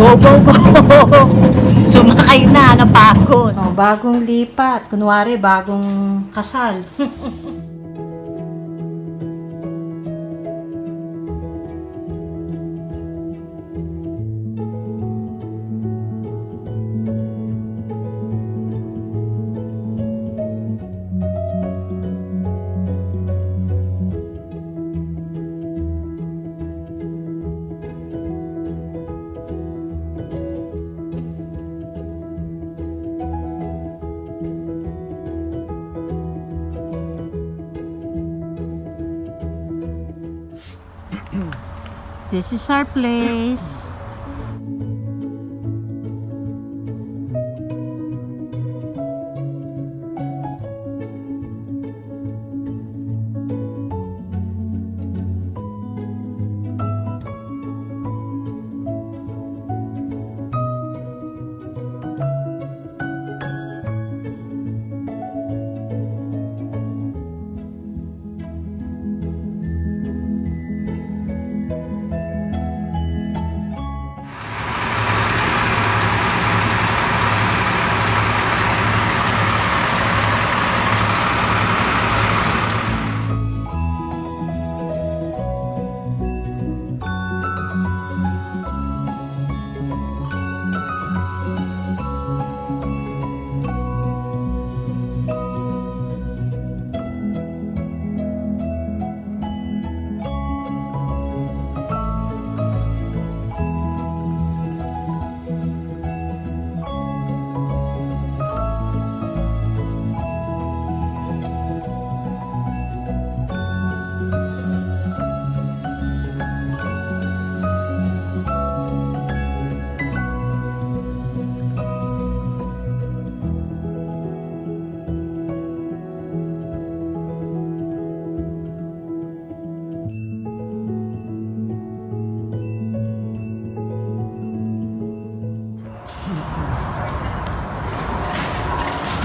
Go, go, go! Sumakay na, napagod. Oh, bagong lipat. Kunwari, bagong kasal. This is our place.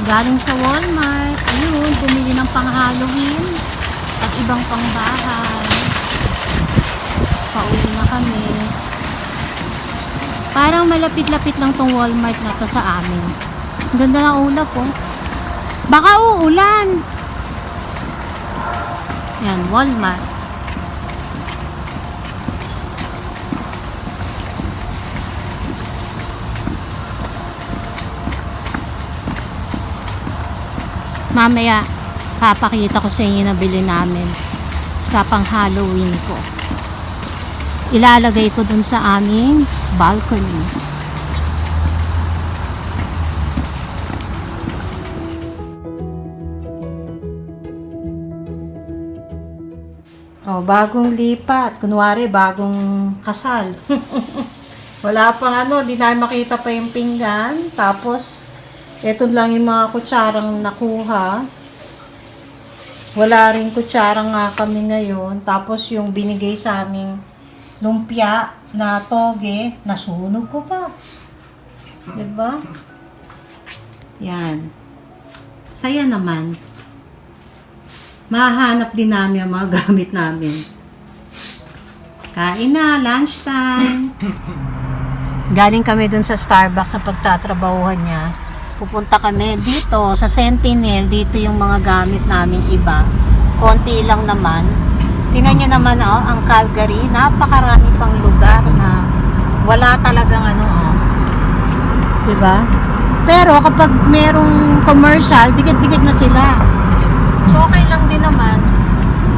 Galing sa Walmart. Ayun, bumili ng pang-Halloween at ibang pang-bahay. Pauwi na kami. Parang malapit-lapit lang tong Walmart na to sa amin. Ang ganda ng ulap, oh. Baka uulan. Yan, Walmart. Mamaya, papakita ko sa inyo na bili namin sa pang-Halloween ko. Ilalagay ko dun sa aming balcony. Oh, bagong lipat. Kunwari, bagong kasal. Wala pang ano, di namin makita pa yung pinggan. Tapos, eto lang yung mga kutsarang nakuha. Wala rin kutsara nga kami ngayon. Tapos yung binigay sa aming lumpia na toge, nasunog ko pa. Diba? Yan. Saya naman. Mahanap din namin ang mga gamit namin. Kain na, lunchtime. Galing kami dun sa Starbucks sa pagtatrabahuhan niya. Pupunta kami dito sa Sentinel. Dito yung mga gamit namin iba. Konti lang naman. Tingnan nyo naman, oh, ang Calgary. Napakarami pang lugar na wala talagang ano, oh. Diba? Pero kapag merong commercial, dikit-dikit na sila. So okay lang din naman.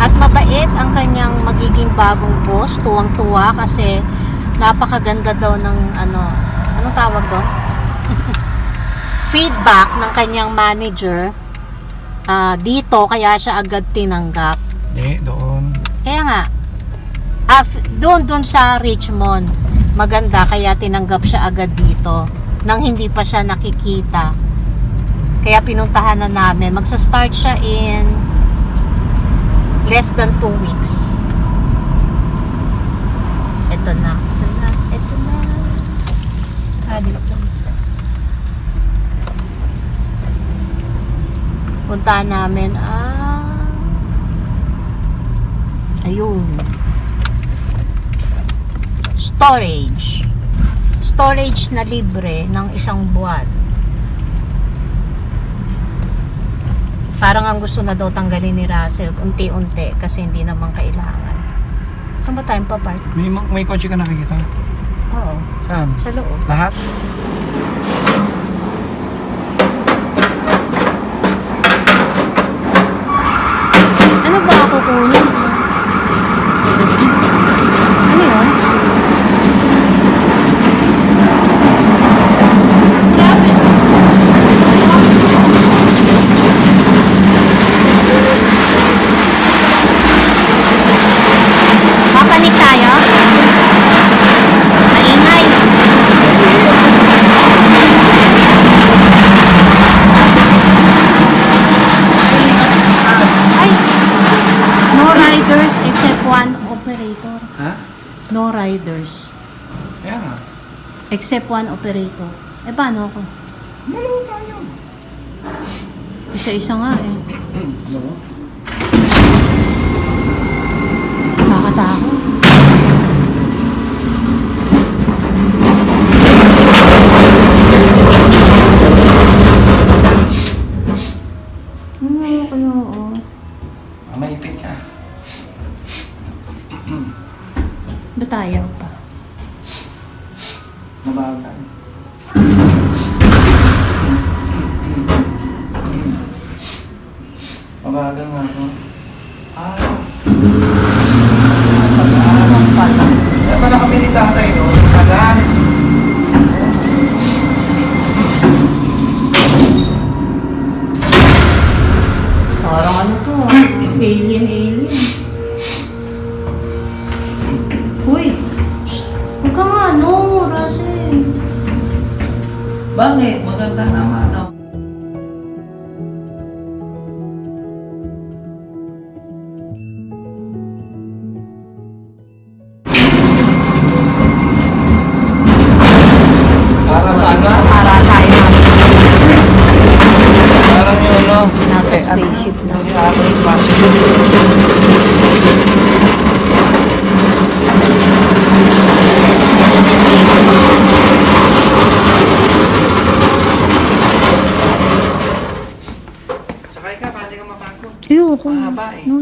At mabait ang kanyang magiging bagong boss. Tuwang-tuwa kasi napakaganda daw ng ano, anong tawag doon? Feedback ng kanyang manager dito, kaya siya agad tinanggap. Doon. Kaya nga, doon sa Richmond, maganda, kaya tinanggap siya agad dito nang hindi pa siya nakikita. Kaya pinuntahan na namin. Magsa-start siya in less than 2 weeks. Ito na. Dito. Puntahan namin ayun, storage storage na libre ng 1 buwan. Parang ang gusto na daw tanggalin ni Russell unti-unti kasi hindi naman kailangan. Saan ba tayo pa-park? May kotse ka nakikita? Oo, Saan? sa loob. Lahat? Ano ba ako kunin? Ano yun? Papanik tayo? Maingay. Ay! No riders except one operator. Ha? No riders Kaya nga. except one operator. Eh, paano ako? Dalawa tayo. Isa-isa nga eh. Ano? Nakakatakot. Kayo, oo. Maipit ka. Ba tayo pa? Mabagal. Mabagal nga to. Anong pala? Kaya pala kami ni tatay, no? Tagan. Parang ano to? Alien. Uy! Shh! Huwag ka nga, no, Russell. Bakit? Maganda naman, no? Para saan ba? Para tayo Parang yun, no? nasa spaceship na. Yung average passenger. Sakay ka, pwede ka mapagod. Ayoko. Mahaba eh. No.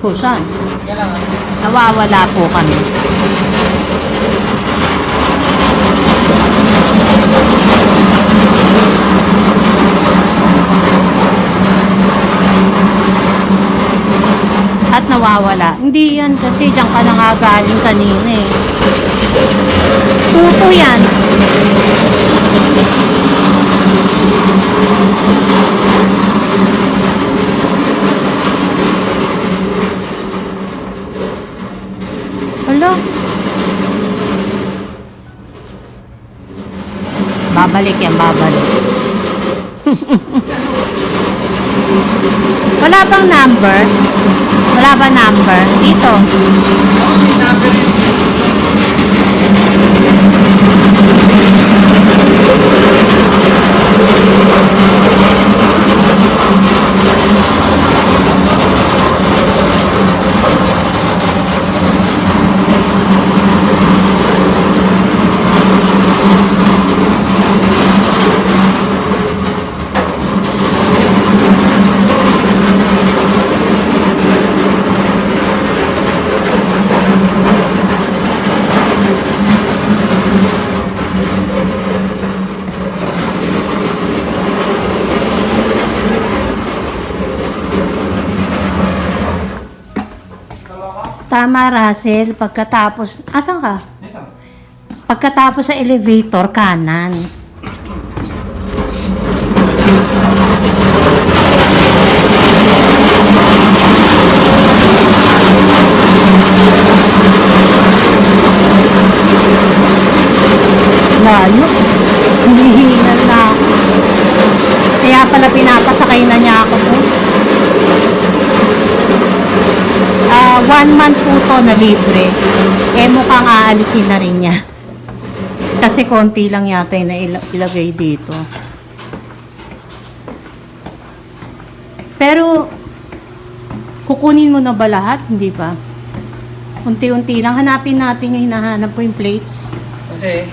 Po, saan? Yan lang. Nawawala po kami. At nawawala. Hindi yan kasi diyan ka nangagaling kanina eh. Tuto yan. Hala. Babalik yan, babalik. Wala bang number? Wala ba number? Dito. Ako may number yun. Tama, Russell. Pagkatapos, asan ka? Dito. Pagkatapos sa elevator, kanan. Lalo. Hinihingal na ako. Kaya pala pinapasakay na niya ako po. 1 month po to na libre. Eh mukhang aalisin na rin niya. Kasi konti lang yata yung ilagay dito. Pero, kukunin mo na ba lahat? Hindi pa. Unti-unti lang. Hanapin natin yung hinahanap ko yung plates. Kasi,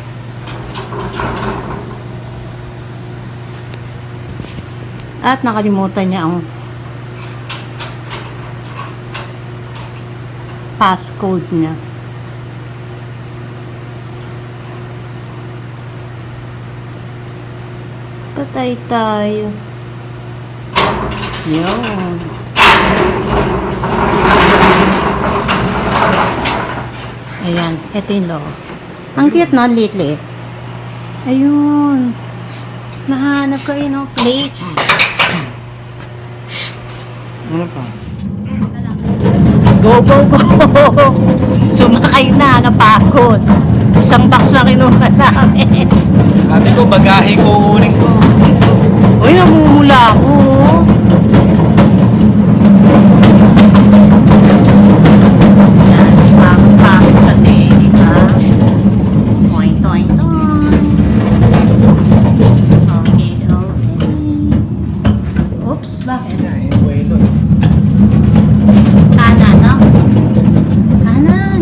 At nakalimutan niya ang passcode niya. Patay tayo. Yun. Ayan, ito yung logo. Ang cute na, liit-liit. Ayun. Nahanap ko yun, plates. ano pa? Go, go, go! Sumakay na, napagod. Isang box na kinuha namin. Sabi ko, bagahe ko uling ko. Uy, namumula ako. Yan, pagod kasi, di ba? Toing, toing, toing. Okay, okay. Oops, bakit? Ay, buwelo. Kanan, no? Kanan.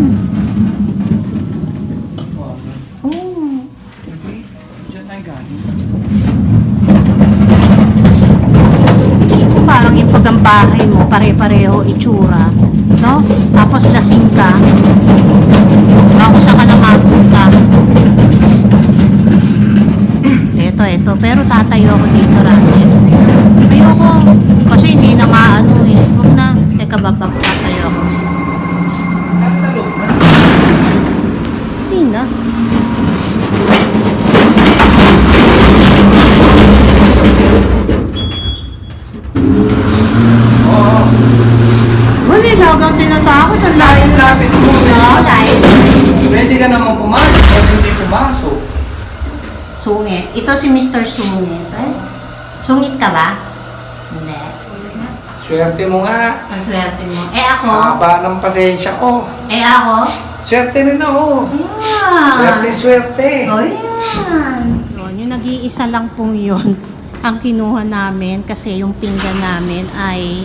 Oh. Okay. Diyan tayo galing. Parang yung pag ang bahay mo, pare-pareho itsura, no? Tapos lasing ka. Ako sa ka na mapunta. Ito. Pero tatayo ako dito, Russell. Ayoko. Kasi hindi na maano eh. Huwag na. Teka ba, tatayo ako. At sa loob na. Hindi na. Oo. Wala lang ang tinatakot. Ang layo na. Lapit mo na. Layo. Pwede ka naman pumasok. Pwede hindi pumasok. Sungit. Ito si Mr. Sungit. Eh? Sungit ka ba? Hindi. Swerte mo nga. Ang swerte mo. Eh ako? Haba ng pasensya ko. Eh ako? Swerte rin ako. Ayan. Swerte. O yan. Yun, yung nag-iisa lang pong yun ang kinuha namin kasi yung pinggan namin ay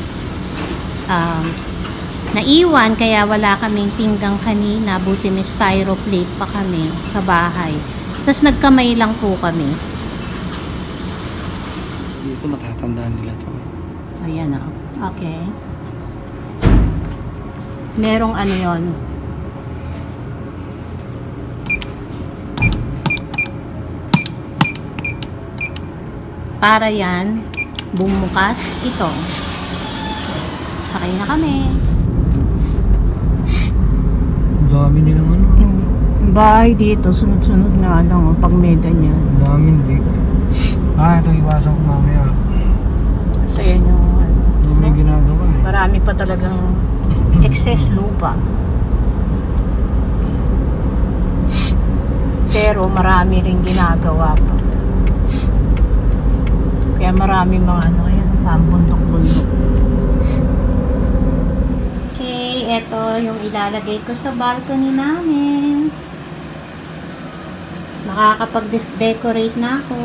naiwan kaya wala kaming pinggang kanina. Buti may styro plate pa kami sa bahay. Tapos nagkamay lang po kami. Dito matatandaan nila to. Ayan o. Okay. Merong ano yun. Para yan, bumukas ito. Sakay na kami. Ang dami nilang ano. Bahay dito, sunod-sunod nga lang pag may ganyan. Ang daming lig. Ito iwasan ko mamaya. Kasi yan yung ano. Hindi may ginagawa eh. Marami pa talagang excess lupa. Pero marami rin ginagawa pa. Kaya marami mga ano, yan, pambundok-bundok. Okay, eto yung ilalagay ko sa balcony namin. Nakakapag-decorate na ako.